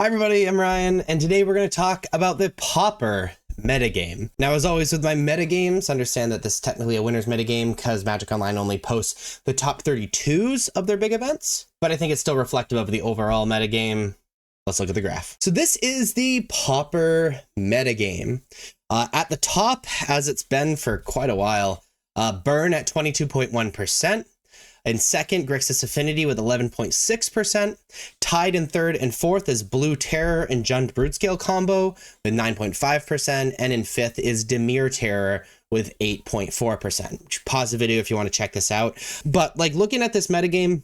Hi everybody, I'm Ryan, and today we're going to talk about the Pauper metagame. Now, as always with my metagames, understand that this is technically a winner's metagame because Magic Online only posts the top 32s of their big events, but I think it's still reflective of the overall metagame. Let's look at the graph. So this is the Pauper metagame. At the top, as it's been for quite a while, Burn at 22.1%. In second, Grixis Affinity with 11.6%. Tied in third and fourth is Blue Terror and Jund Brooodscale combo with 9.5%. And in fifth is Dimir Terror with 8.4%. Pause the video if you want to check this out. But like looking at this metagame,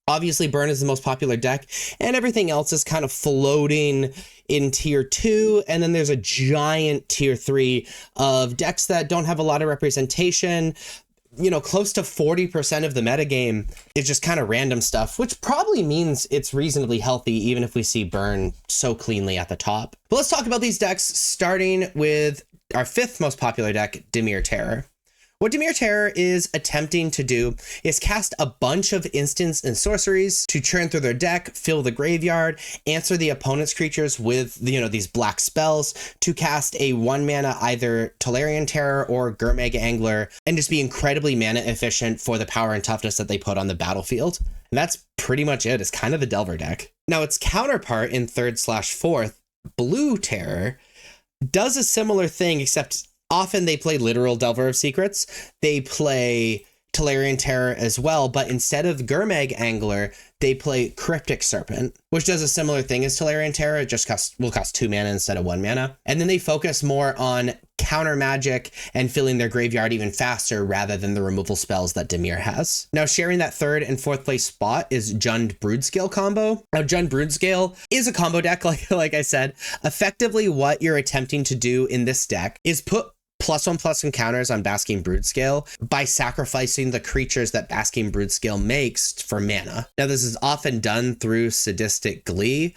obviously Burn is the most popular deck and everything else is kind of floating in tier 2. And then there's a giant tier 3 of decks that don't have a lot of representation. You know, close to 40% of the metagame is just kind of random stuff, which probably means it's reasonably healthy, even if we see Burn so cleanly at the top. But let's talk about these decks, starting with our fifth most popular deck, Dimir Terror. What Dimir Terror is attempting to do is cast a bunch of instants and sorceries to churn through their deck, fill the graveyard, answer the opponent's creatures with, these black spells to cast a 1-mana either Tolarian Terror or Gurmag Angler and just be incredibly mana efficient for the power and toughness that they put on the battlefield. And that's pretty much it. It's kind of the Delver deck. Now, its counterpart in third/fourth, Blue Terror, does a similar thing, except often they play literal Delver of Secrets. They play Tolarian Terror as well, but instead of Gurmag Angler, they play Cryptic Serpent, which does a similar thing as Tolarian Terror. It just will cost 2 mana instead of 1 mana. And then they focus more on counter magic and filling their graveyard even faster rather than the removal spells that Dimir has. Now, sharing that third and fourth place spot is Jund Brooodscale combo. Now, Jund Brooodscale is a combo deck, like I said. Effectively, what you're attempting to do in this deck is put +1/+1 counters on Basking Brooodscale by sacrificing the creatures that Basking Brooodscale makes for mana. Now, this is often done through Sadistic Glee,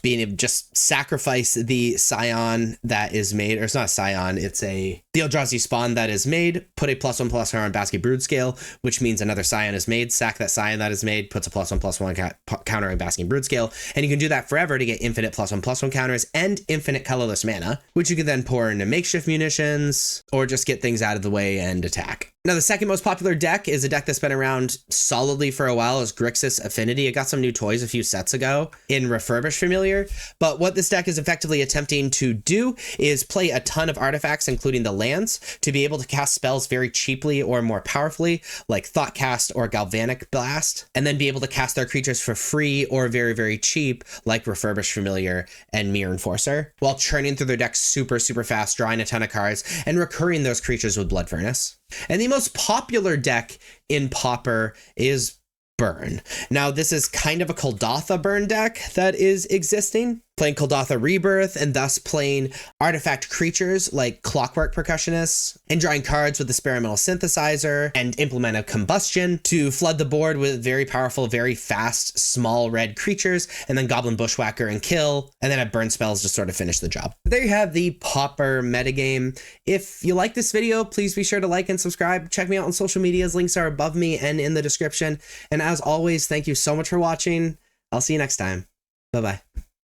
being able to just sacrifice the Scion that is made, or it's not a Scion, it's the Eldrazi spawn that is made, put a +1/+1 on Basking Brooodscale, which means another Scion is made, sack that Scion that is made, puts a +1/+1 counter on Basking Brooodscale, and you can do that forever to get infinite +1/+1 counters and infinite colorless mana, which you can then pour into makeshift munitions, or just get things out of the way and attack. Now, the second most popular deck is a deck that's been around solidly for a while, is Grixis Affinity. It got some new toys a few sets ago in Refurbished Familiar, but what this deck is effectively attempting to do is play a ton of artifacts, including the lands, to be able to cast spells very cheaply or more powerfully, like Thoughtcast or Galvanic Blast, and then be able to cast their creatures for free or very, very cheap, like Refurbished Familiar and Mirror Enforcer, while churning through their deck super, super fast, drawing a ton of cards, and recurring those creatures with Blood Furnace. And the most popular deck in Pauper is Burn. Now, this is kind of a Kuldotha Burn deck that is existing, playing Kuldotha Rebirth and thus playing artifact creatures like Clockwork Percussionists and drawing cards with Experimental Synthesizer and Implement of Combustion to flood the board with very powerful, very fast, small red creatures, and then Goblin Bushwhacker and kill, and then have burn spells to sort of finish the job. There you have the Pauper metagame. If you like this video, please be sure to like and subscribe. Check me out on social medias. Links are above me and in the description. And as always, thank you so much for watching. I'll see you next time. Bye-bye.